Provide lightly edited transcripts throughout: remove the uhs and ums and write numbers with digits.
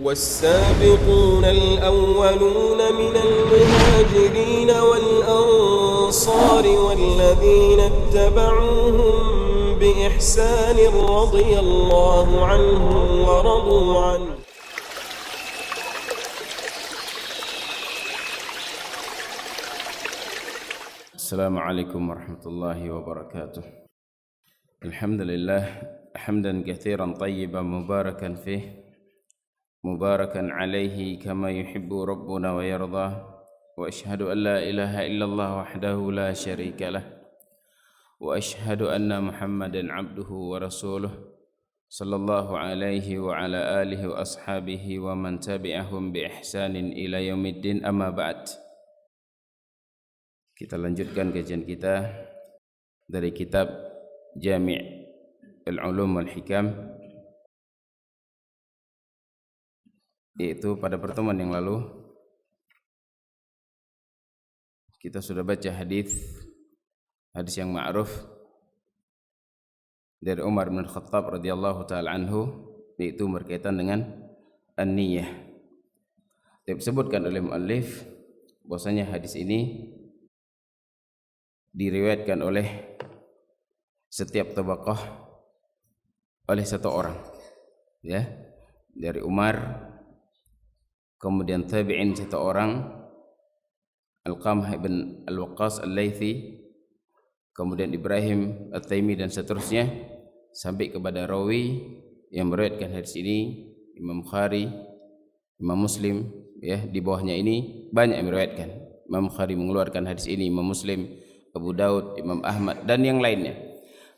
والسابقون الأولون من المهاجرين والأنصار والذين اتبعوهم بإحسان رضي الله عنهم ورضوا عنه. السلام عليكم ورحمة الله وبركاته. الحمد لله حمدا كثيرا طيبا مباركا فيه مباركا عليه كما يحب ربنا ويرضى، وأشهد أن لا إله إلا الله وحده لا شريك له، وأشهد أن محمدا عبده ورسوله صلى الله عليه وعلى آله وأصحابه ومن تبعهم بإحسان إلى يوم الدين. أما بعد, kita lanjutkan kajian kita dari kitab Jami' al-Ulum wal-Hikam, yaitu pada pertemuan yang lalu kita sudah baca hadis yang ma'ruf dari Umar bin Khattab radhiyallahu taala anhu, yaitu berkaitan dengan an-niyah. Disebutkan oleh muallif bahwasanya hadis ini diriwayatkan oleh setiap tabaqah oleh satu orang, ya, dari Umar, kemudian tabi'in satu orang, Al-Qamah ibn Al-Waqqas Al-Laythi, kemudian Ibrahim At-Taimi, dan seterusnya sampai kepada rawi yang meriwayatkan hadis ini, Imam Bukhari, Imam Muslim, ya, di bawahnya ini banyak yang meriwayatkan. Imam Bukhari mengeluarkan hadis ini, Imam Muslim, Abu Daud, Imam Ahmad, dan yang lainnya.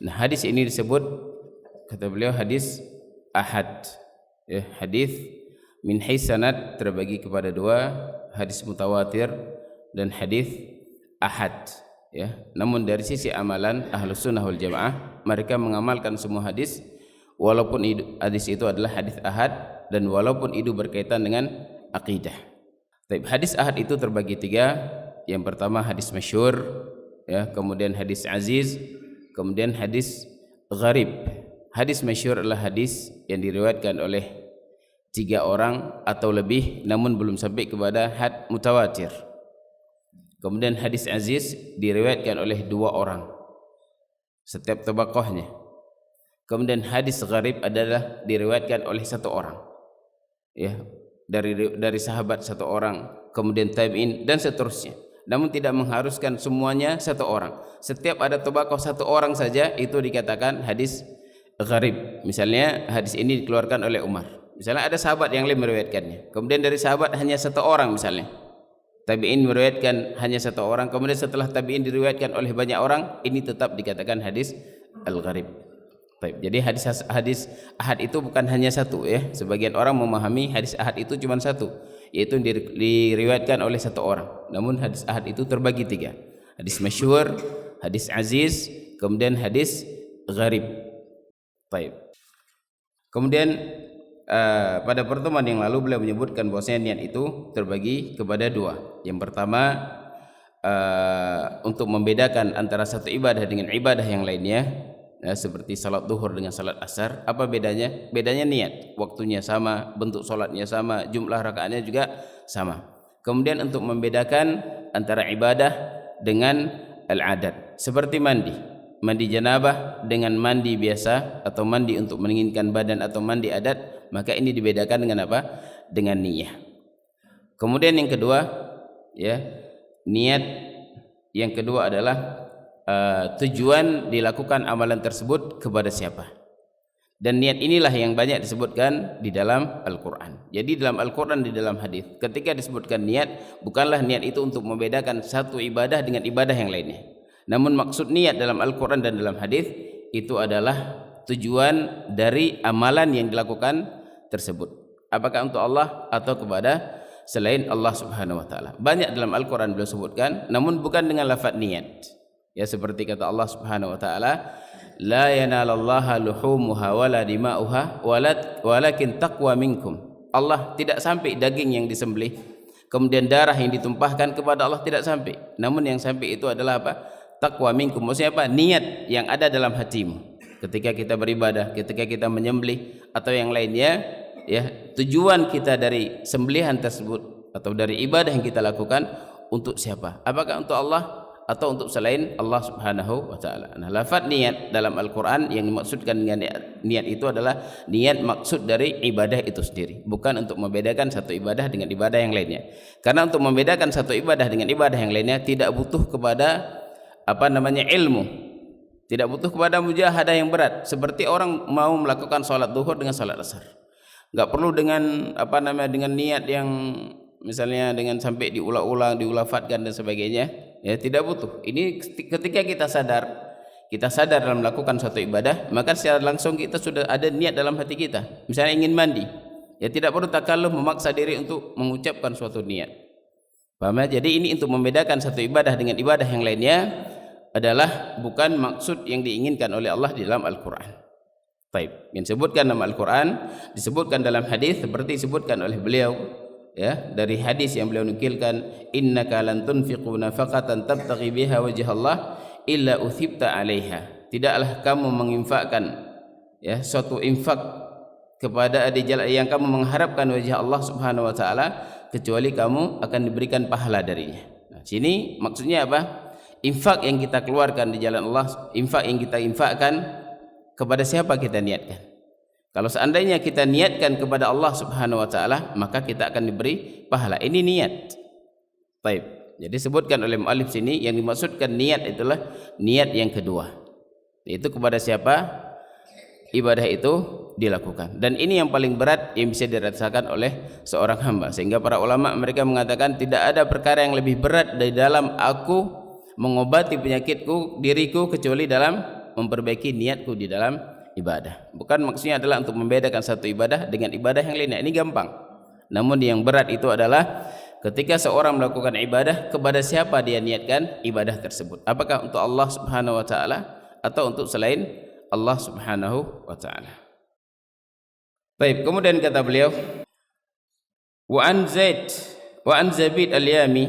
Nah, hadis ini disebut, kata beliau, hadis ahad, ya, hadis min hais sanad terbagi kepada dua, hadis mutawatir dan hadis ahad, ya. Namun dari sisi amalan Ahlus Sunnah wal Jamaah, mereka mengamalkan semua hadis walaupun hadis itu adalah hadis ahad dan walaupun itu berkaitan dengan akidah. Tapi hadis ahad itu terbagi tiga. Yang pertama hadis masyhur, ya, kemudian hadis aziz, kemudian hadis gharib. Hadis masyhur adalah hadis yang diriwayatkan oleh 3 orang atau lebih namun belum sampai kepada had mutawatir. Kemudian hadis aziz diriwayatkan oleh 2 orang setiap tabaqahnya. Kemudian hadis gharib adalah diriwayatkan oleh 1 orang, ya, dari sahabat 1 orang, kemudian tabi'in dan seterusnya. Namun tidak mengharuskan semuanya 1 orang. Setiap ada tabaqah 1 orang saja itu dikatakan hadis gharib. Misalnya hadis ini dikeluarkan oleh Umar, misalnya ada sahabat yang lain meriwayatkannya, kemudian dari sahabat hanya 1 orang, misalnya tabi'in meriwayatkan hanya 1 orang, kemudian setelah tabi'in diriwayatkan oleh banyak orang, ini tetap dikatakan hadis al-gharib. Baik, jadi hadis ahad itu bukan hanya 1, ya. Sebagian orang memahami hadis ahad itu cuma 1, yaitu diriwayatkan oleh 1 orang. Namun hadis ahad itu terbagi 3. Hadis masyhur, hadis aziz, kemudian hadis gharib. Baik. Kemudian pada pertemuan yang lalu beliau menyebutkan bahwasanya niat itu terbagi kepada 2. Yang pertama, untuk membedakan antara satu ibadah dengan ibadah yang lainnya, ya, seperti salat duhur dengan salat asar. Apa bedanya? Bedanya niat. Waktunya sama, bentuk salatnya sama, jumlah rakaatnya juga sama. Kemudian untuk membedakan antara ibadah dengan al-adat, seperti mandi janabah dengan mandi biasa atau mandi untuk menginginkan badan atau mandi adat, maka ini dibedakan dengan apa? Dengan niyah. Kemudian yang kedua, ya, niat yang kedua adalah tujuan dilakukan amalan tersebut kepada siapa. Dan niat inilah yang banyak disebutkan di dalam Al-Quran. Jadi dalam Al-Quran, di dalam hadis, ketika disebutkan niat, bukanlah niat itu untuk membedakan satu ibadah dengan ibadah yang lainnya. Namun maksud niat dalam Al-Quran dan dalam hadis itu adalah tujuan dari amalan yang dilakukan tersebut, apakah untuk Allah atau kepada selain Allah Subhanahu wa taala. Banyak dalam Al-Quran beliau sebutkan, namun bukan dengan lafaz niat. Ya, seperti kata Allah Subhanahu wa taala, la yanalallaha luhumuha wala dima'uha walakin taqwa minkum. Allah tidak sampai daging yang disembelih, kemudian darah yang ditumpahkan, kepada Allah tidak sampai. Namun yang sampai itu adalah apa? Taqwa minkum. Maksudnya apa? Niat yang ada dalam hatimu ketika kita beribadah, ketika kita menyembelih atau yang lainnya, ya, tujuan kita dari sembelihan tersebut atau dari ibadah yang kita lakukan untuk siapa? Apakah untuk Allah atau untuk selain Allah Subhanahu wa taala? Nah, lafaz niat dalam Al-Qur'an yang dimaksudkan dengan niat itu adalah niat maksud dari ibadah itu sendiri, bukan untuk membedakan satu ibadah dengan ibadah yang lainnya. Karena untuk membedakan satu ibadah dengan ibadah yang lainnya tidak butuh kepada ilmu. Tidak butuh kepada mujahadah yang berat. Seperti orang mau melakukan salat zuhur dengan salat asar. Enggak perlu dengan dengan niat yang misalnya dengan sampai diulang-ulang, diulafatkan dan sebagainya. Ya, tidak butuh. Ini ketika kita sadar dalam melakukan suatu ibadah, maka secara langsung kita sudah ada niat dalam hati kita. Misalnya ingin mandi, ya tidak perlu takalluf memaksa diri untuk mengucapkan suatu niat. Paham ya? Jadi ini untuk membedakan satu ibadah dengan ibadah yang lainnya adalah bukan maksud yang diinginkan oleh Allah di dalam Al-Qur'an. Baik, yang disebutkan dalam Al-Qur'an disebutkan dalam hadis seperti disebutkan oleh beliau, ya, dari hadis yang beliau nukilkan, innaka lan tunfiqu nafaqatan tabtaghi biha wajhallah illa uthibta 'alaiha. Tidaklah kamu menginfakkan, ya, suatu infak kepada jalan yang kamu mengharapkan wajah Allah Subhanahu wa taala kecuali kamu akan diberikan pahala darinya. Nah, sini maksudnya apa? Infak yang kita keluarkan di jalan Allah, infak yang kita infakkan kepada siapa kita niatkan? Kalau seandainya kita niatkan kepada Allah Subhanahu wa taala, maka kita akan diberi pahala. Ini niat. Baik. Jadi sebutkan oleh muallif sini yang dimaksudkan niat itulah niat yang kedua. Yaitu kepada siapa ibadah itu dilakukan. Dan ini yang paling berat yang bisa dirasakan oleh seorang hamba. Sehingga para ulama mereka mengatakan tidak ada perkara yang lebih berat dari dalam aku mengobati penyakitku, diriku, kecuali dalam memperbaiki niatku di dalam ibadah. Bukan maksudnya adalah untuk membedakan satu ibadah dengan ibadah yang lainnya. Ini gampang. Namun yang berat itu adalah ketika seorang melakukan ibadah, kepada siapa dia niatkan ibadah tersebut? Apakah untuk Allah Subhanahu wa taala atau untuk selain Allah Subhanahu wa taala? Baik, kemudian kata beliau, wa an Zabid al-Yami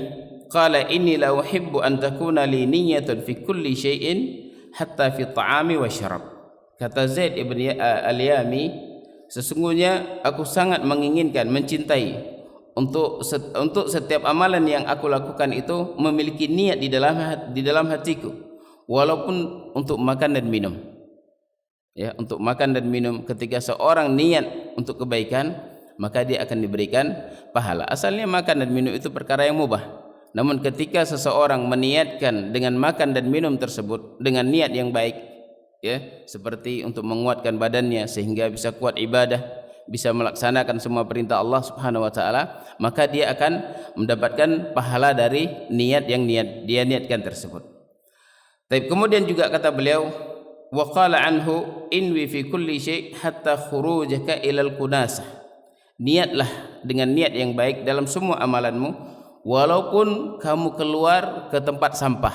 qala inni la uhibbu an takuna li niyyatun fi kulli syai'in hatta fi ta'ami wa syarab. Kata Zaid ibn al-Yami, sesungguhnya aku sangat menginginkan, mencintai untuk setiap amalan yang aku lakukan itu memiliki niat di dalam hatiku, walaupun untuk makan dan minum. Ya, untuk makan dan minum, ketika seorang niat untuk kebaikan, maka dia akan diberikan pahala. Asalnya makan dan minum itu perkara yang mubah. Namun ketika seseorang meniatkan dengan makan dan minum tersebut dengan niat yang baik, ya, seperti untuk menguatkan badannya sehingga bisa kuat ibadah, bisa melaksanakan semua perintah Allah Subhanahu wa taala, maka dia akan mendapatkan pahala dari niat yang dia niatkan tersebut. Tapi kemudian juga kata beliau, wa qala anhu inwi fi kulli syai' hatta khurujaka ilal kunasah. Niatlah dengan niat yang baik dalam semua amalanmu, walaupun kamu keluar ke tempat sampah,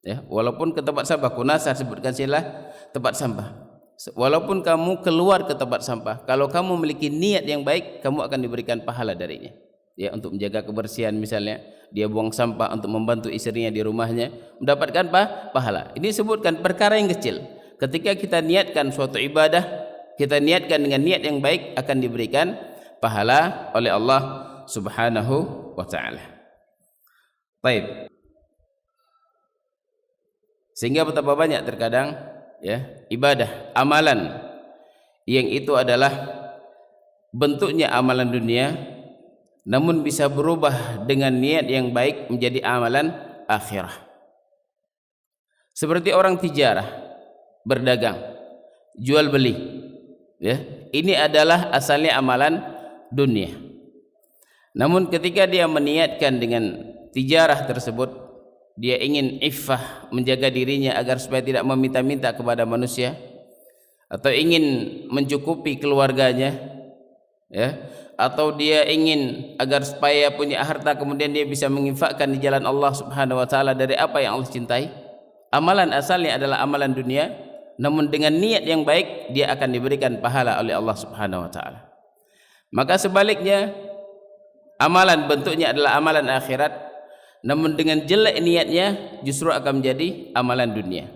ya, walaupun ke tempat sampah. Kunasah sebutkan silah tempat sampah. Walaupun kamu keluar ke tempat sampah, kalau kamu memiliki niat yang baik, kamu akan diberikan pahala darinya. Ya, untuk menjaga kebersihan misalnya, dia buang sampah untuk membantu istrinya di rumahnya, mendapatkan pahala. Ini sebutkan perkara yang kecil. Ketika kita niatkan suatu ibadah, kita niatkan dengan niat yang baik, akan diberikan pahala oleh Allah Subhanahu wa ta'ala. Baik. Sehingga betapa banyak terkadang, ya, ibadah, amalan yang itu adalah bentuknya amalan dunia, namun bisa berubah dengan niat yang baik menjadi amalan akhirah. Seperti orang tijarah, berdagang, jual beli, ya, ini adalah asalnya amalan dunia. Namun ketika dia meniatkan dengan tijarah tersebut, dia ingin iffah, menjaga dirinya agar supaya tidak meminta-minta kepada manusia, atau ingin mencukupi keluarganya, ya, atau dia ingin agar supaya punya harta kemudian dia bisa menginfakkan di jalan Allah Subhanahu wa taala dari apa yang Allah cintai. Amalan asalnya adalah amalan dunia, namun dengan niat yang baik dia akan diberikan pahala oleh Allah Subhanahu wa taala. Maka sebaliknya, amalan bentuknya adalah amalan akhirat, namun dengan jelek niatnya justru akan menjadi amalan dunia.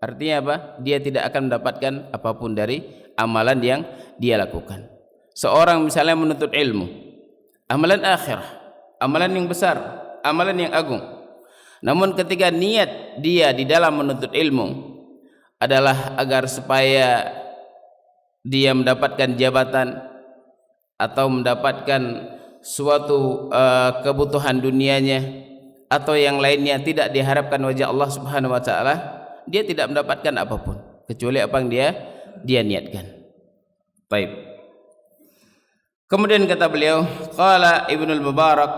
Artinya apa? Dia tidak akan mendapatkan apapun dari amalan yang dia lakukan. seorang misalnya menuntut ilmu, amalan akhirah, amalan yang besar, amalan yang agung. Namun ketika niat dia di dalam menuntut ilmu adalah agar supaya dia mendapatkan jabatan atau mendapatkan suatu kebutuhan dunianya atau yang lainnya, tidak diharapkan wajah Allah Subhanahu wa taala, dia tidak mendapatkan apapun kecuali apa yang dia niatkan. Baik. Kemudian kata beliau, qala Ibnul Mubarak,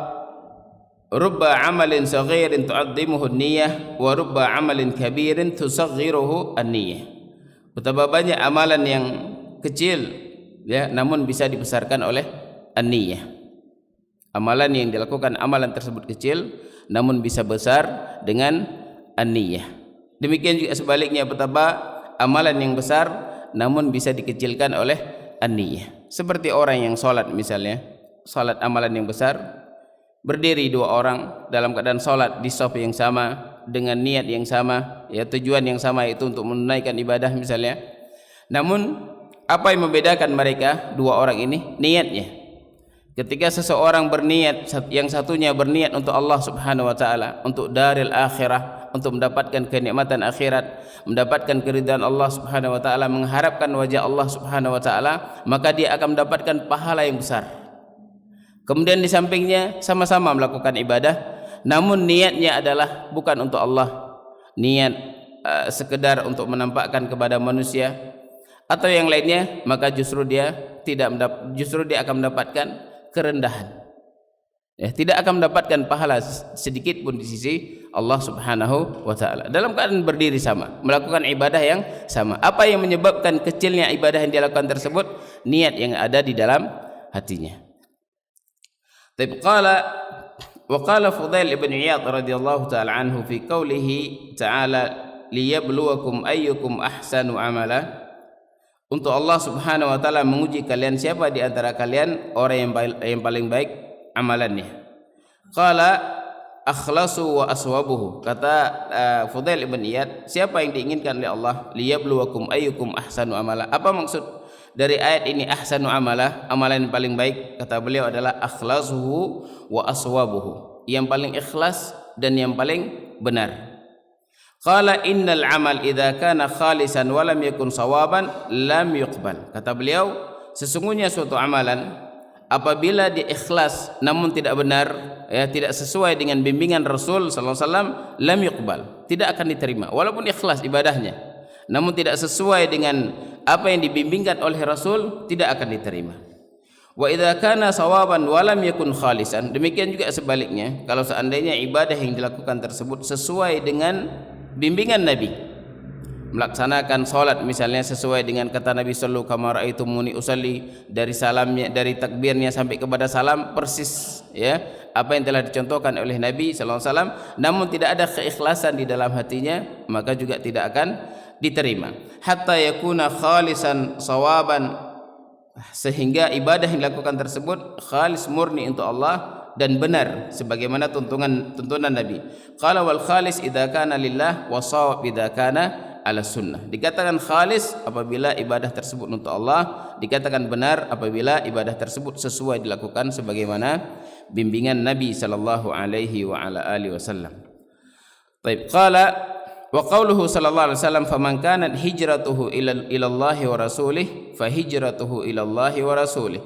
rubba amalin saghirin tu'azzimuhu an-niyyah wa rubba amalin kabirin tusaghiruhu an-niyyah. Betapa banyak amalan yang kecil ya, namun bisa dibesarkan oleh an-niyyah. Amalan yang dilakukan, amalan tersebut kecil namun bisa besar dengan an-niyyah. Demikian juga sebaliknya, betapa amalan yang besar namun bisa dikecilkan oleh an-niyyah. Seperti orang yang salat misalnya, salat amalan yang besar, berdiri dua orang dalam keadaan salat di shaf yang sama dengan niat yang sama, ya tujuan yang sama, itu untuk menunaikan ibadah misalnya. Namun apa yang membedakan mereka dua orang ini? Niatnya. Ketika seseorang berniat, yang satunya berniat untuk Allah Subhanahu wa taala, untuk daril akhirah, untuk mendapatkan kenikmatan akhirat, mendapatkan keridhaan Allah Subhanahu wa taala, mengharapkan wajah Allah Subhanahu wa taala, maka dia akan mendapatkan pahala yang besar. Kemudian di sampingnya sama-sama melakukan ibadah, namun niatnya adalah bukan untuk Allah, niat sekedar untuk menampakkan kepada manusia atau yang lainnya, maka justru dia akan mendapatkan kerendahan. Ya, tidak akan mendapatkan pahala sedikit pun di sisi Allah Subhanahu wa taala. Dalam keadaan berdiri sama, melakukan ibadah yang sama. Apa yang menyebabkan kecilnya ibadah yang dilakukan tersebut? Niat yang ada di dalam hatinya. Tapi qala Fudail ibn Iyad radhiyallahu taala anhu fi qoulihi ta'ala liyabluwakum ayyukum ahsanu amala. Untuk Allah Subhanahu wa taala menguji kalian, siapa di antara kalian orang yang paling baik amalannya. Qala akhlasu wa aswabuhu. Kata Fudail ibn Iyad, siapa yang diinginkan oleh Allah? Liyabluwakum ayyukum ahsanu amala. Apa maksud dari ayat ini ahsanu amala, amalan yang paling baik? Kata beliau adalah akhlasuhu wa aswabuhu, yang paling ikhlas dan yang paling benar. Qala innal amal idza kana khalisan wa lam yakun sawaban lam yuqbal. Kata beliau, sesungguhnya suatu amalan apabila dia ikhlas namun tidak benar, ya tidak sesuai dengan bimbingan Rasul sallallahu alaihi wasallam, lam yuqbal, tidak akan diterima. Walaupun ikhlas ibadahnya, namun tidak sesuai dengan apa yang dibimbingkan oleh Rasul, tidak akan diterima. Wa idza kana sawaban wa lam yakun khalisan, demikian juga sebaliknya, kalau seandainya ibadah yang dilakukan tersebut sesuai dengan bimbingan Nabi, melaksanakan salat misalnya sesuai dengan kata Nabi sallallahu kama raaitumuni usalli, dari salamnya, dari takbirnya sampai kepada salam persis ya apa yang telah dicontohkan oleh Nabi sallallahu alaihi wasallam, namun tidak ada keikhlasan di dalam hatinya, maka juga tidak akan diterima. Hatta yakuna khalisan sawaban, sehingga ibadah yang dilakukan tersebut khalis murni untuk Allah dan benar sebagaimana tuntunan Nabi. Qala wal khalis idza kana lillah wa shawab idza kana ala sunnah. Dikatakan khalis apabila ibadah tersebut untuk Allah, dikatakan benar apabila ibadah tersebut sesuai dilakukan sebagaimana bimbingan Nabi sallallahu alaihi wa ala alihi wasallam. Baik, qala wa qauluhu sallallahu alaihi wasallam faman kanat hijratuhu ila Allah wa rasulih fa hijratuhu ila Allah wa rasulih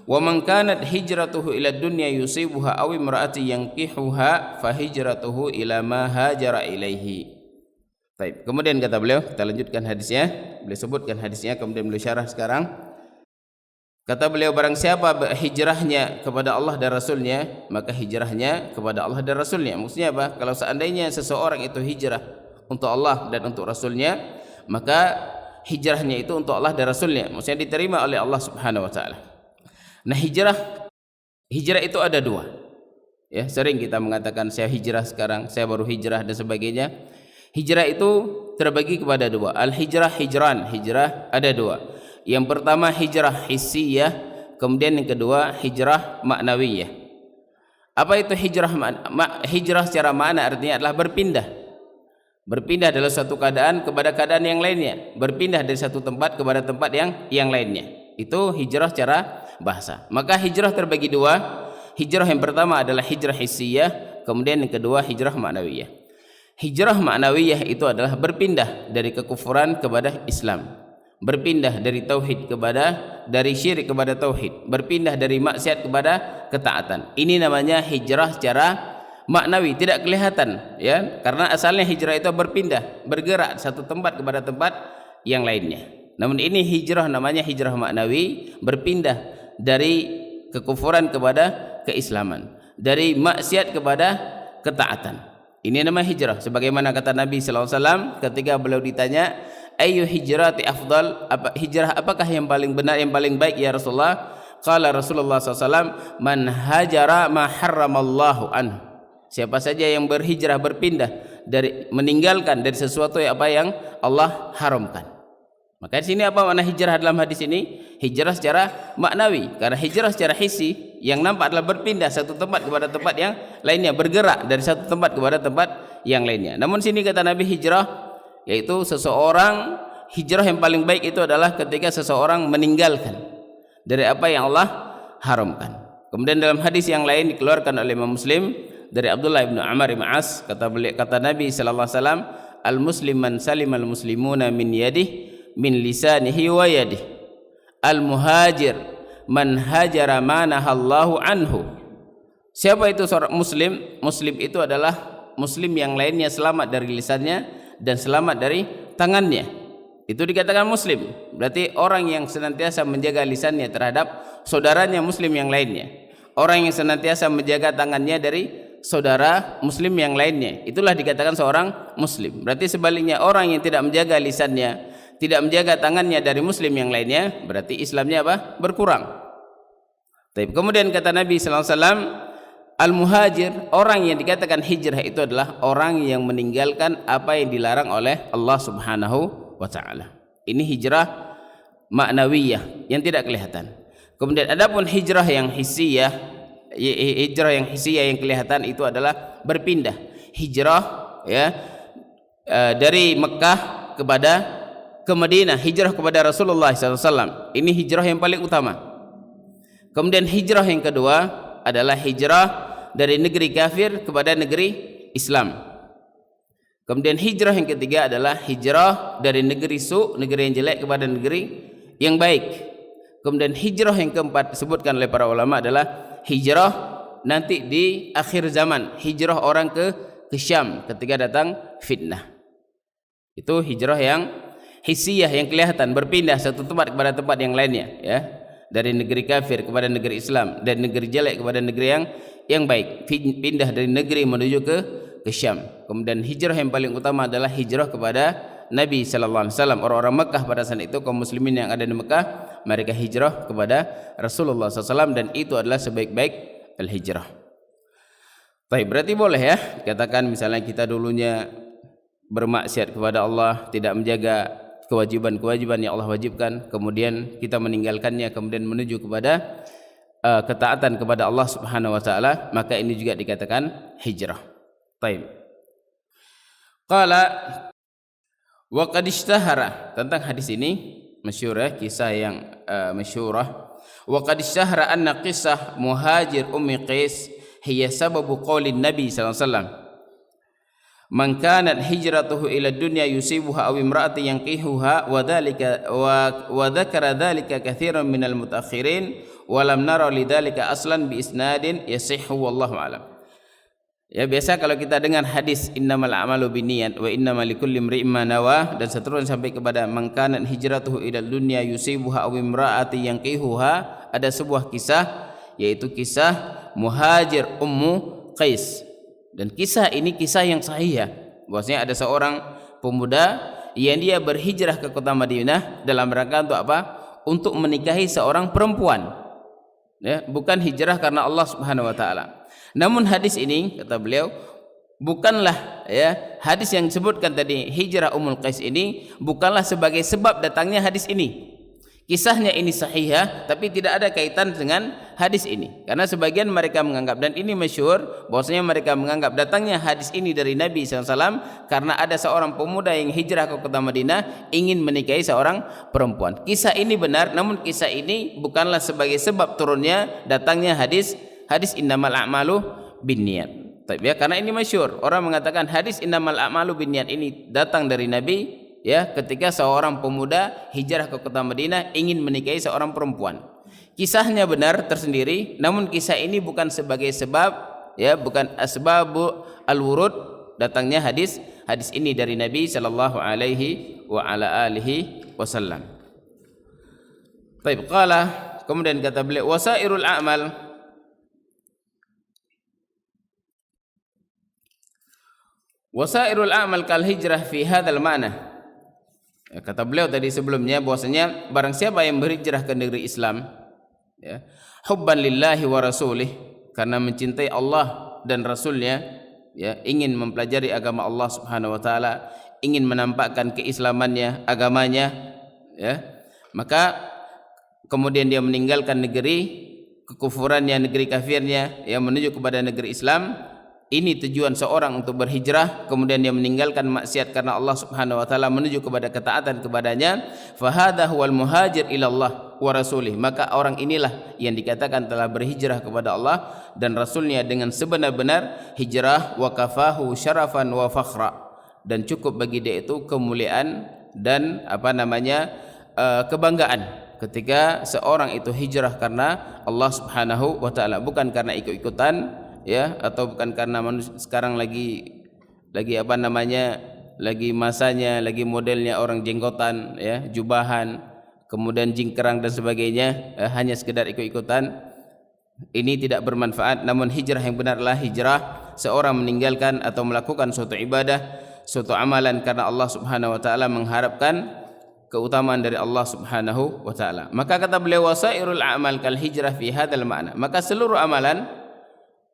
wa man kanat hijratuhu ila dunya yusibuha aw imraati yankihuha fa hijratuhu ila ma hajara ilaihi. Baik, kemudian kata beliau, kita lanjutkan hadisnya. Beliau sebutkan hadisnya, kemudian beliau syarah sekarang. Kata beliau, barang siapa hijrahnya kepada Allah dan Rasulnya, maka hijrahnya kepada Allah dan Rasulnya. Maksudnya apa? Kalau seandainya seseorang itu hijrah untuk Allah dan untuk Rasulnya, maka hijrahnya itu untuk Allah dan Rasulnya, maksudnya diterima oleh Allah Subhanahu wa taala. Nah, hijrah itu ada dua. Ya, sering kita mengatakan saya hijrah sekarang, saya baru hijrah dan sebagainya. Hijrah itu terbagi kepada dua. Al-hijrah, hijran. Hijrah ada dua. Yang pertama hijrah hissiyah, kemudian yang kedua hijrah maknawiyah. Apa itu hijrah? Hijrah secara makna artinya adalah berpindah. Berpindah dalam satu keadaan kepada keadaan yang lainnya. Berpindah dari satu tempat kepada tempat yang lainnya. Itu hijrah secara bahasa. Maka hijrah terbagi dua. Hijrah yang pertama adalah hijrah hissiyah, kemudian yang kedua hijrah ma'nawiyah. Hijrah ma'nawiyah itu adalah berpindah dari kekufuran kepada Islam, berpindah dari tauhid dari syirik kepada tauhid, berpindah dari maksiat kepada ketaatan. Ini namanya hijrah secara maknawi, tidak kelihatan, ya, karena asalnya hijrah itu berpindah, bergerak satu tempat kepada tempat yang lainnya. Namun ini hijrah namanya hijrah maknawi, berpindah dari kekufuran kepada keislaman, dari maksiat kepada ketaatan. Ini nama hijrah, sebagaimana kata Nabi sallallahu alaihi wasallam ketika beliau ditanya, "Ayyu hijrati afdal?" Hijrah apakah yang paling benar, yang paling baik ya Rasulullah? Qala Rasulullah sallallahu alaihi wasallam, "Man hajara ma harramallahu anhu." Siapa saja yang berhijrah, berpindah dari, meninggalkan dari sesuatu apa yang Allah haramkan. Maka di sini apa makna hijrah dalam hadis ini? Hijrah secara maknawi, karena hijrah secara hissi yang nampak adalah berpindah satu tempat kepada tempat yang lainnya, bergerak dari satu tempat kepada tempat yang lainnya. Namun sini kata Nabi hijrah, yaitu seseorang, hijrah yang paling baik itu adalah ketika seseorang meninggalkan dari apa yang Allah haramkan. Kemudian dalam hadis yang lain dikeluarkan oleh Imam Muslim dari Abdullah bin Amr bin As, kata Nabi sallallahu alaihi wasallam, "Al-muslim man salimal muslimuna min yadihi min lisanihi wa yadihi. Al-muhajir man hajara ma nahallahu anhu." Siapa itu seorang muslim? Muslim itu adalah muslim yang lainnya selamat dari lisannya dan selamat dari tangannya. Itu dikatakan muslim. Berarti orang yang senantiasa menjaga lisannya terhadap saudaranya muslim yang lainnya. Orang yang senantiasa menjaga tangannya dari saudara muslim yang lainnya, itulah dikatakan seorang muslim. Berarti sebaliknya, orang yang tidak menjaga lisannya, tidak menjaga tangannya dari muslim yang lainnya, berarti Islamnya apa? Berkurang. Kemudian kata Nabi sallallahu alaihi wasallam, al-muhajir, orang yang dikatakan hijrah itu adalah orang yang meninggalkan apa yang dilarang oleh Allah Subhanahu wa taala. Ini hijrah maknawiyah yang tidak kelihatan. Kemudian adapun hijrah yang hissiyah, hijrah yang hissiyah yang kelihatan itu adalah berpindah. Hijrah, ya, dari Mekah ke Madinah, hijrah kepada Rasulullah SAW. Ini hijrah yang paling utama. Kemudian hijrah yang kedua adalah hijrah dari negeri kafir kepada negeri Islam. Kemudian hijrah yang ketiga adalah hijrah dari negeri negeri yang jelek kepada negeri yang baik. Kemudian hijrah yang keempat disebutkan oleh para ulama adalah hijrah nanti di akhir zaman, hijrah orang ke Syam ketika datang fitnah. Itu hijrah yang hissiyah yang kelihatan, berpindah satu tempat kepada tempat yang lainnya, ya, dari negeri kafir kepada negeri Islam, dari negeri jelek kepada negeri yang baik, pindah dari negeri menuju ke Syam. Kemudian hijrah yang paling utama adalah hijrah kepada Nabi sallallahu alaihi wasallam. Orang-orang Mekah pada saat itu, kaum muslimin yang ada di Mekah, mereka hijrah kepada Rasulullah SAW, dan itu adalah sebaik-baik al-hijrah. Baik, berarti boleh ya katakan misalnya kita dulunya bermaksiat kepada Allah, tidak menjaga kewajiban-kewajiban yang Allah wajibkan, kemudian kita meninggalkannya, kemudian menuju kepada ketaatan kepada Allah Subhanahu wa taala, maka ini juga dikatakan hijrah. Baik. Qala wa qad ishtahara, tentang hadis ini masyhur ya, kisah yang masyhurah. Wa qad ishtahara anna qissah muhajir Ummi Qais hiya sababu qaulin Nabi sallallahu alaihi wasallam, man kanat hijratuhu ila dunya yusibuha aw imra'atin yanqihuha wa dzalika wa dzakara dzalika katsiran minal mutaakhirin wa lam nara lidzalika aslan bi isnadin yasihhu wallahu alam. Ya, biasa kalau kita dengar hadis innamal a'malu binniyat wa innamal likulli imri'in ma nawa dan seterusnya sampai kepada man kanat hijratuhu ila dunya yusibuha aw imra'atin yanqihuha, ada sebuah kisah yaitu kisah Muhajir Ummu Qais. Dan kisah ini kisah yang sahih, bahwasanya ada seorang pemuda yang dia berhijrah ke kota Madinah dalam rangka untuk apa? Untuk menikahi seorang perempuan. Ya, bukan hijrah karena Allah Subhanahu wa taala. Namun hadis ini kata beliau bukanlah, ya, hadis yang disebutkan tadi hijrah Ummul Qais ini bukanlah sebagai sebab datangnya hadis ini. Kisahnya ini sahihah, tapi tidak ada kaitan dengan hadis ini. Karena sebagian mereka menganggap, dan ini masyhur, bahwasanya mereka menganggap datangnya hadis ini dari Nabi SAW karena ada seorang pemuda yang hijrah ke kota Madinah ingin menikahi seorang perempuan. Kisah ini benar, namun kisah ini bukanlah sebagai sebab turunnya datangnya hadis innamal a'malu binniyat. Tapi ya, karena ini masyhur, orang mengatakan hadis innamal a'malu binniyat ini datang dari Nabi. Ya, ketika seorang pemuda hijrah ke kota Madinah ingin menikahi seorang perempuan. Kisahnya benar tersendiri, namun kisah ini bukan sebagai sebab, ya, bukan asbabu al-wurud datangnya hadis ini dari Nabi sallallahu alaihi wa ala alihi wasallam. Baik, qala, kemudian kata beliau wasairul a'mal, wasairul a'mal kal hijrah fi hadzal ma'na. Ya, kata beliau tadi sebelumnya bahwasanya barang siapa yang berhijrah ke negeri Islam, ya, hubban lillahi wa rasulih, karena mencintai Allah dan Rasulnya, ya, ingin mempelajari agama Allah Subhanahu wa taala, ingin menampakkan keislamannya, agamanya, ya, maka kemudian dia meninggalkan negeri kekufurannya, negeri kafirnya, yang menuju kepada negeri Islam. Ini tujuan seorang untuk berhijrah, kemudian dia meninggalkan maksiat karena Allah Subhanahu wa taala menuju kepada ketaatan kepadanya. Fahadha huwal muhajir ilallah wa rasulih, maka orang inilah yang dikatakan telah berhijrah kepada Allah dan Rasulnya dengan sebenar-benar hijrah. Wa kafahu syarafan wa fakhra, dan cukup bagi dia itu kemuliaan dan kebanggaan ketika seorang itu hijrah karena Allah Subhanahu wa taala, bukan karena ikut-ikutan, ya, atau bukan karena sekarang lagi lagi masanya, lagi modelnya orang jenggotan, ya, jubahan, kemudian jingkrang dan sebagainya, hanya sekedar ikut-ikutan. Ini tidak bermanfaat. Namun hijrah yang benarlah hijrah seorang meninggalkan atau melakukan suatu ibadah, suatu amalan karena Allah Subhanahu wa taala, mengharapkan keutamaan dari Allah Subhanahu wa taala. Maka kata beliau wasairul a'mal kal hijrah fi hadzal ma'na, maka seluruh amalan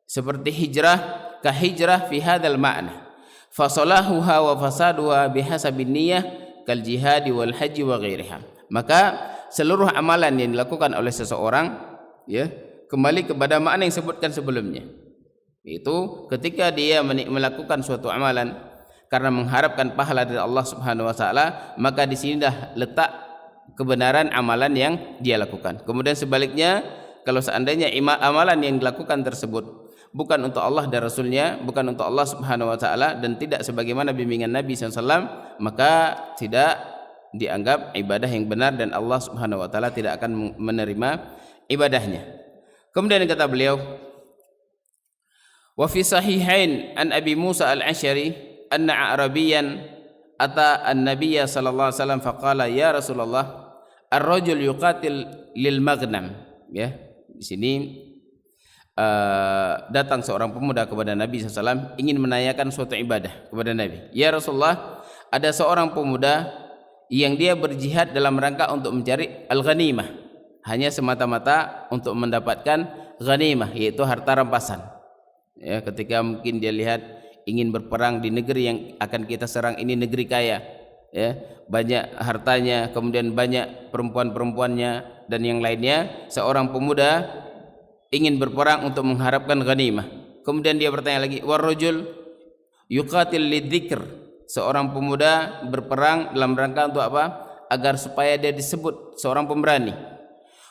seperti hijrah, ka hijrah fi hadzal ma'na, fasalahuha wa fasaduha bihasabin niyyah kal jihadi wal haji wa ghairiha. Maka seluruh amalan yang dilakukan oleh seseorang, ya, kembali kepada makna yang disebutkan sebelumnya, yaitu ketika dia melakukan suatu amalan karena mengharapkan pahala dari Allah Subhanahu wa taala, maka di sini dah letak kebenaran amalan yang dia lakukan. Kemudian sebaliknya, kalau seandainya amalan yang dilakukan tersebut bukan untuk Allah dan Rasulnya, bukan untuk Allah Subhanahu wa taala, dan tidak sebagaimana bimbingan Nabi SAW, maka tidak dianggap ibadah yang benar dan Allah Subhanahu wa taala tidak akan menerima ibadahnya. Kemudian kata beliau, wa fi sahihain an Abi Musa al-Asy'ari anna Arabiyan ata an-Nabiy sallallahu alaihi wasallam faqala ya Rasulullah ar-rajul yuqatil lil maghnam. Ya, di sini datang seorang pemuda kepada Nabi SAW ingin menanyakan suatu ibadah kepada Nabi. Ya Rasulullah, ada seorang pemuda yang dia berjihad dalam rangka untuk mencari al-ghanimah, hanya semata-mata untuk mendapatkan ghanimah, yaitu harta rampasan. Ya, ketika mungkin dia lihat ingin berperang di negeri yang akan kita serang, ini negeri kaya, ya, banyak hartanya, kemudian banyak perempuan-perempuannya dan yang lainnya. Seorang pemuda ingin berperang untuk mengharapkan ghanimah. Kemudian dia bertanya lagi, warrajul yuqatil lidzikr, seorang pemuda berperang dalam rangka untuk apa? Agar supaya dia disebut seorang pemberani.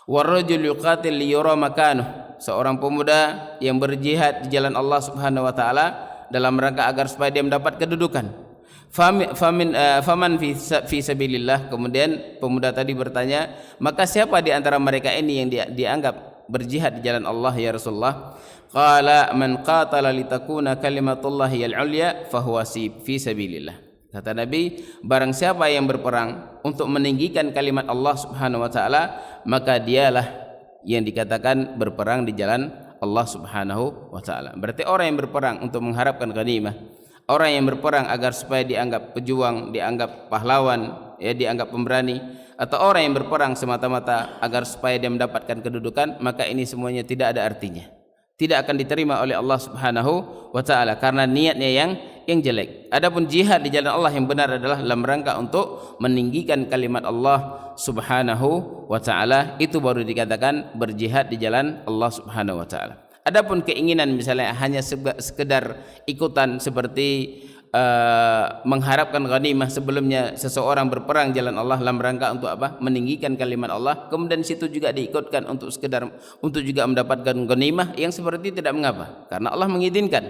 Warrajul yuqatil liyura makanuh, seorang pemuda yang berjihad di jalan Allah Subhanahu wa taala dalam rangka agar supaya dia mendapat kedudukan. Faman fi sabilillah. Kemudian pemuda tadi bertanya, maka siapa di antara mereka ini yang dianggap berjihad di jalan Allah ya Rasulullah? Qala man qatala litakuna kalimatullahi al-ulya fahuwa fi sabilillah. Kata Nabi, barang siapa yang berperang untuk meninggikan kalimat Allah Subhanahu wa taala, maka dialah yang dikatakan berperang di jalan Allah Subhanahu wa taala. Berarti orang yang berperang untuk mengharapkan ghanimah, orang yang berperang agar supaya dianggap pejuang, dianggap pahlawan, ya, dianggap pemberani, atau orang yang berperang semata-mata agar supaya dia mendapatkan kedudukan, maka ini semuanya tidak ada artinya, tidak akan diterima oleh Allah Subhanahu wa taala, karena niatnya jelek. Adapun jihad di jalan Allah yang benar adalah dalam rangka untuk meninggikan kalimat Allah Subhanahu wa taala, itu baru dikatakan berjihad di jalan Allah Subhanahu wa taala. Adapun keinginan misalnya hanya sekedar ikutan seperti mengharapkan ghanimah sebelumnya seseorang berperang jalan Allah dalam rangka untuk apa? Meninggikan kalimat Allah, kemudian situ juga diikutkan untuk sekedar untuk juga mendapatkan ghanimah, yang seperti tidak mengapa karena Allah mengizinkan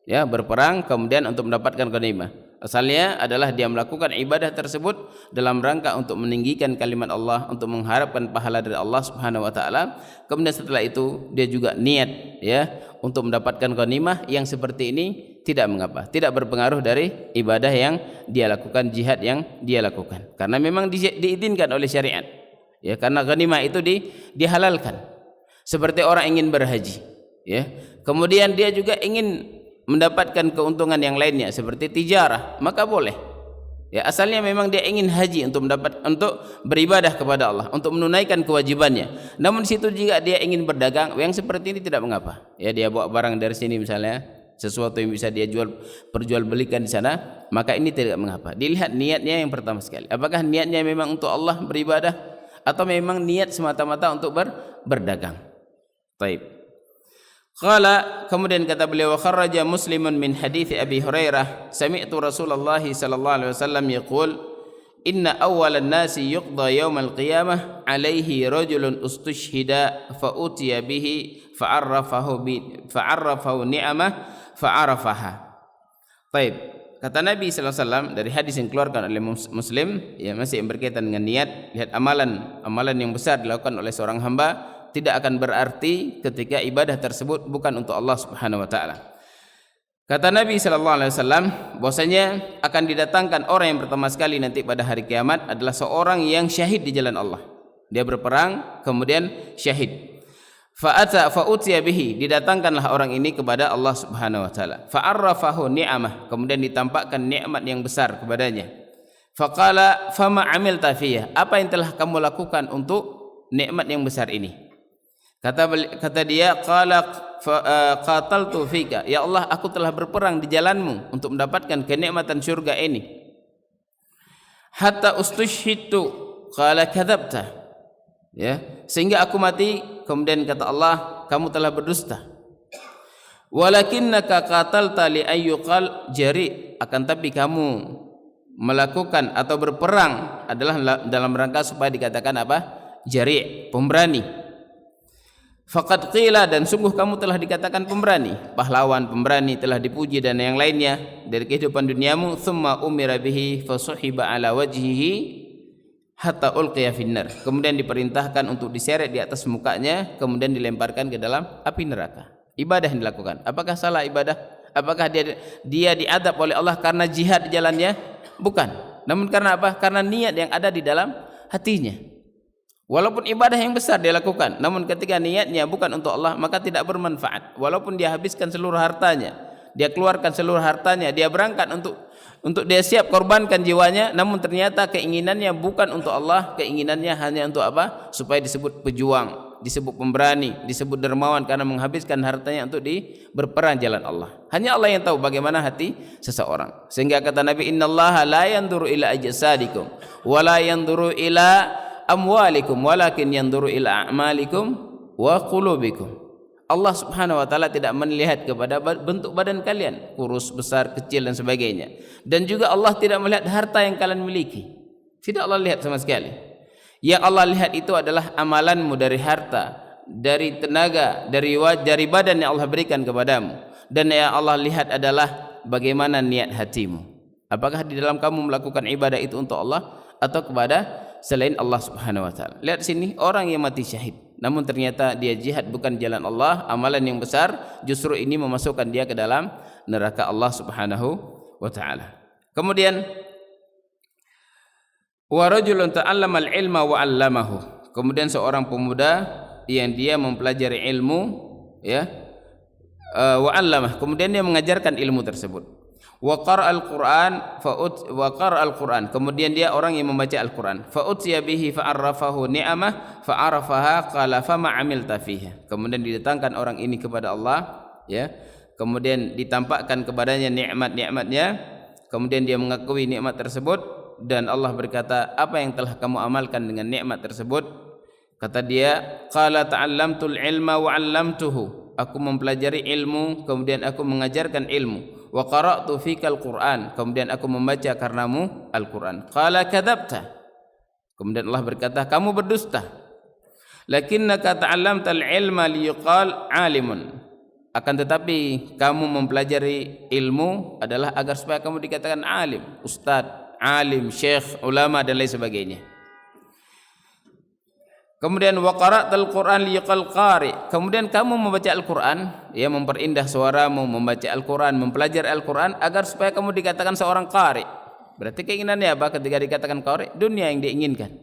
ya berperang kemudian untuk mendapatkan ghanimah. Asalnya adalah dia melakukan ibadah tersebut dalam rangka untuk meninggikan kalimat Allah, untuk mengharapkan pahala dari Allah Subhanahu wa taala. Kemudian setelah itu dia juga niat ya untuk mendapatkan ghanimah, yang seperti ini tidak mengapa, tidak berpengaruh dari ibadah yang dia lakukan, jihad yang dia lakukan, karena memang diizinkan oleh syariat ya, karena ghanimah itu dihalalkan. Seperti orang ingin berhaji ya, kemudian dia juga ingin mendapatkan keuntungan yang lainnya seperti tijarah, maka boleh ya, asalnya memang dia ingin haji untuk beribadah kepada Allah, untuk menunaikan kewajibannya. Namun situ juga dia ingin berdagang, yang seperti ini tidak mengapa ya, dia bawa barang dari sini misalnya, sesuatu yang bisa dia perjualbelikan di sana, maka ini tidak mengapa. Dilihat niatnya yang pertama sekali, apakah niatnya memang untuk Allah beribadah atau memang niat semata-mata untuk berdagang. Baik. Qala, kemudian kata beliau, kharraja Muslimun min hadits Abi Hurairah sami'tu Rasulullah sallallahu alaihi wasallam yaqul inna awwalan nasi yuqda yaumal qiyamah alaihi rajulun ustushhida fa utiya bihi fa'arrafahu ni'amah fa'arafaha. Baik, kata Nabi sallallahu alaihi wasallam dari hadis yang dikeluarkan oleh Muslim ya, masih yang berkaitan dengan niat. Lihat amalan yang besar dilakukan oleh seorang hamba tidak akan berarti ketika ibadah tersebut bukan untuk Allah Subhanahu wa taala. Kata Nabi sallallahu alaihi wasallam bahwasanya akan didatangkan orang yang pertama sekali nanti pada hari kiamat adalah seorang yang syahid di jalan Allah. Dia berperang kemudian syahid. Fa'utiya bihi, didatangkanlah orang ini kepada Allah Subhanahu wa taala. Fa'arrafahu ni'amah, kemudian ditampakkan nikmat yang besar kepadanya. Faqala fama amilta fiyah, apa yang telah kamu lakukan untuk nikmat yang besar ini? Kata dia, qala qataltu fika, ya Allah aku telah berperang di jalanmu untuk mendapatkan kenikmatan surga ini. Hatta ustushhidtu, qala kadzabta, ya, sehingga aku mati. Kemudian kata Allah, kamu telah berdusta. Walakinnaka qatalta li ayyuqal jari, akan tapi kamu melakukan atau berperang adalah dalam rangka supaya dikatakan apa? Jari, pemberani. Faqad qila, dan sungguh kamu telah dikatakan pemberani, pahlawan, pemberani, telah dipuji dan yang lainnya dari kehidupan duniamu. Tsumma umira bihi fasuhiba ala wajhihi hatta ulqiya finnar, kemudian diperintahkan untuk diseret di atas mukanya, kemudian dilemparkan ke dalam api neraka. Ibadah yang dilakukan, apakah salah ibadah? Apakah dia diadab oleh Allah karena jihad di jalannya? Bukan, namun karena apa? Karena niat yang ada di dalam hatinya. Walaupun ibadah yang besar dia lakukan, namun ketika niatnya bukan untuk Allah, maka tidak bermanfaat. Walaupun dia habiskan seluruh hartanya, dia keluarkan seluruh hartanya, dia berangkat untuk dia siap korbankan jiwanya, namun ternyata keinginannya bukan untuk Allah, keinginannya hanya untuk apa? Supaya disebut pejuang, disebut pemberani, disebut dermawan karena menghabiskan hartanya untuk berperang jalan Allah. Hanya Allah yang tahu bagaimana hati seseorang. Sehingga kata Nabi, innallaha la yanzuru ila ajsadikum wa la yanzuru ila amwalikum walakin yanzuru ila a'malikum wa qulubikum. Allah Subhanahu wa taala tidak melihat kepada bentuk badan kalian, kurus, besar, kecil dan sebagainya. Dan juga Allah tidak melihat harta yang kalian miliki. Tidak Allah lihat sama sekali. Yang Allah lihat itu adalah amalanmu dari harta, dari tenaga, dari badan yang Allah berikan kepadamu. Dan yang Allah lihat adalah bagaimana niat hatimu. Apakah di dalam kamu melakukan ibadah itu untuk Allah atau kepada selain Allah Subhanahu wa taala. Lihat sini, orang yang mati syahid namun ternyata dia jihad bukan jalan Allah, amalan yang besar, justru ini memasukkan dia ke dalam neraka Allah Subhanahu wa taala. Kemudian wa rajulun ta'allama al-ilma wa 'allamahu, kemudian seorang pemuda yang dia mempelajari ilmu ya, wa 'allamah, kemudian dia mengajarkan ilmu tersebut. Wa qara'al Qur'an, kemudian dia orang yang membaca Al-Qur'an. Fa utiya bihi fa arrafahu ni'amah fa arafaha qala fama amilta fiha, kemudian didatangkan orang ini kepada Allah ya, kemudian ditampakkan kepadanya nikmat-nikmatnya, kemudian dia mengakui nikmat tersebut, dan Allah berkata, apa yang telah kamu amalkan dengan nikmat tersebut? Kata dia, qala ta'allamtul ilma wa 'allamtuhu, aku mempelajari ilmu kemudian aku mengajarkan ilmu, wa qara'tu fikal Qur'an, kemudian aku membaca karenamu Al-Qur'an. Qala kadzabta, kemudian Allah berkata, kamu berdusta. Lakinnaka ta'allamtal ilma liyuqal 'alimun, akan tetapi kamu mempelajari ilmu adalah agar supaya kamu dikatakan alim, ustaz, alim, syekh, ulama dan lain sebagainya. Kemudian wa qara'tal Qur'an liyuqal qari, kemudian kamu membaca Al-Qur'an, ya, memperindah suaramu membaca Al-Qur'an, mempelajari Al-Qur'an agar supaya kamu dikatakan seorang qari. Berarti keinginannya apa ketika dikatakan qari? Dunia yang diinginkan.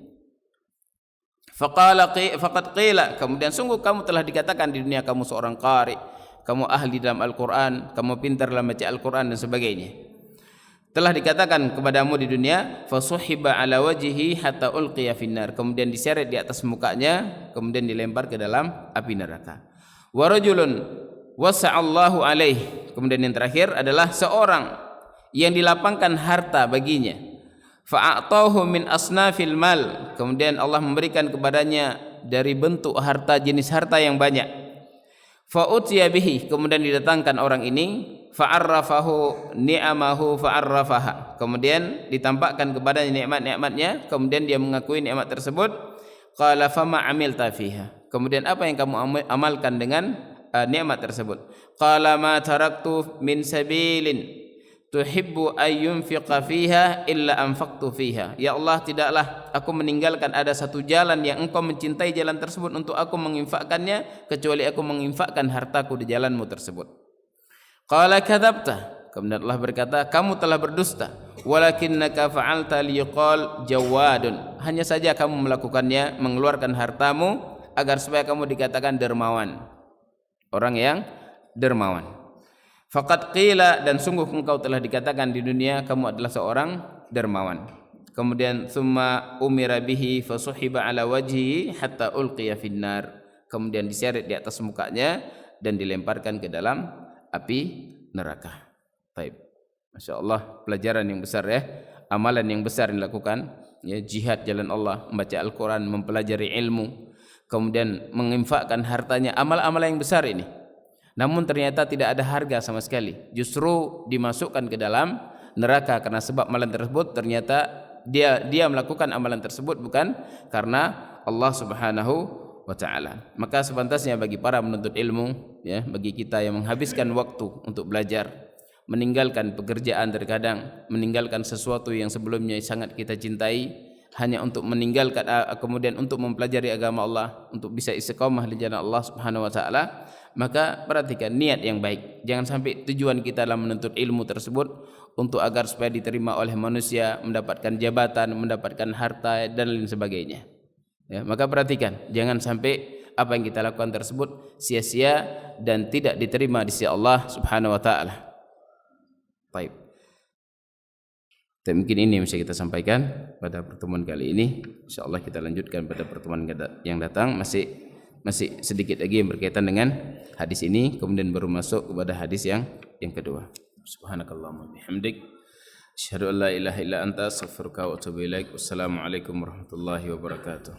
Faqad qila, kemudian sungguh kamu telah dikatakan di dunia kamu seorang qari, kamu ahli dalam Al-Qur'an, kamu pintar dalam baca Al-Qur'an dan sebagainya. Telah dikatakan kepadamu di dunia, fasuhiba ala wajhihi hatta ulqiya finnar, kemudian diseret di atas mukanya, kemudian dilempar ke dalam api neraka. Wa rajulun wasa'allahu alaih, kemudian yang terakhir adalah seorang yang dilapangkan harta baginya, fa'atahu min asnafil mal, kemudian Allah memberikan kepadanya dari bentuk harta, jenis harta yang banyak. Fa'utiya bihi, kemudian didatangkan orang ini, fa'arrafahu ni'amahu fa'arrafaha, kemudian ditampakkan kepadanya nikmat-nikmatnya, kemudian dia mengakui nikmat tersebut. Qala fama amilta fiha, kemudian apa yang kamu amalkan dengan nikmat tersebut? Qala ma taraktu min sabilin tuhibbu ayyunfiqa fiha illa anfaqtu fiha, ya Allah, tidaklah aku meninggalkan ada satu jalan yang engkau mencintai jalan tersebut untuk aku menginfakkannya, kecuali aku menginfakkan hartaku di jalanmu tersebut. Qala kadzabta, kemudian Allah berkata, kamu telah berdusta. Walakinnaka fa'alta liyuqal jawadun, hanya saja kamu melakukannya, mengeluarkan hartamu agar supaya kamu dikatakan dermawan, orang yang dermawan. Faqad qila, dan sungguh engkau telah dikatakan di dunia kamu adalah seorang dermawan. Kemudian summa umira bihi fasuhiba ala wajhihi hatta ulqiya finnar, kemudian diseret di atas mukanya dan dilemparkan ke dalam api neraka. Baik, masya Allah, pelajaran yang besar ya, amalan yang besar yang dilakukan, ya, jihad jalan Allah, membaca Al-Quran, mempelajari ilmu, kemudian menginfakkan hartanya, amal-amal yang besar ini. Namun ternyata tidak ada harga sama sekali, justru dimasukkan ke dalam neraka karena sebab amalan tersebut. Ternyata dia melakukan amalan tersebut bukan karena Allah Subhanahu wa ta'ala. Maka sepantasnya bagi para menuntut ilmu, ya, bagi kita yang menghabiskan waktu untuk belajar, meninggalkan pekerjaan terkadang, meninggalkan sesuatu yang sebelumnya sangat kita cintai hanya untuk meninggalkan, kemudian untuk mempelajari agama Allah, untuk bisa istiqamah di jalan Allah Subhanahu wa ta'ala, maka perhatikan niat yang baik. Jangan sampai tujuan kita dalam menuntut ilmu tersebut untuk agar supaya diterima oleh manusia, mendapatkan jabatan, mendapatkan harta dan lain sebagainya. Ya, maka perhatikan, jangan sampai apa yang kita lakukan tersebut sia-sia dan tidak diterima di sisi Allah Subhanahu wa ta'ala. Baik. Dan mungkin ini yang bisa kita sampaikan pada pertemuan kali ini. Insyaallah kita lanjutkan pada pertemuan yang datang. Masih sedikit lagi yang berkaitan dengan hadis ini, kemudian baru masuk kepada hadis yang kedua. Subhanakallahumma bihamdik, asyhadu an la ilaha illa anta, astaghfiruka wa atubu ilaik. Wassalamualaikum warahmatullahi wabarakatuh.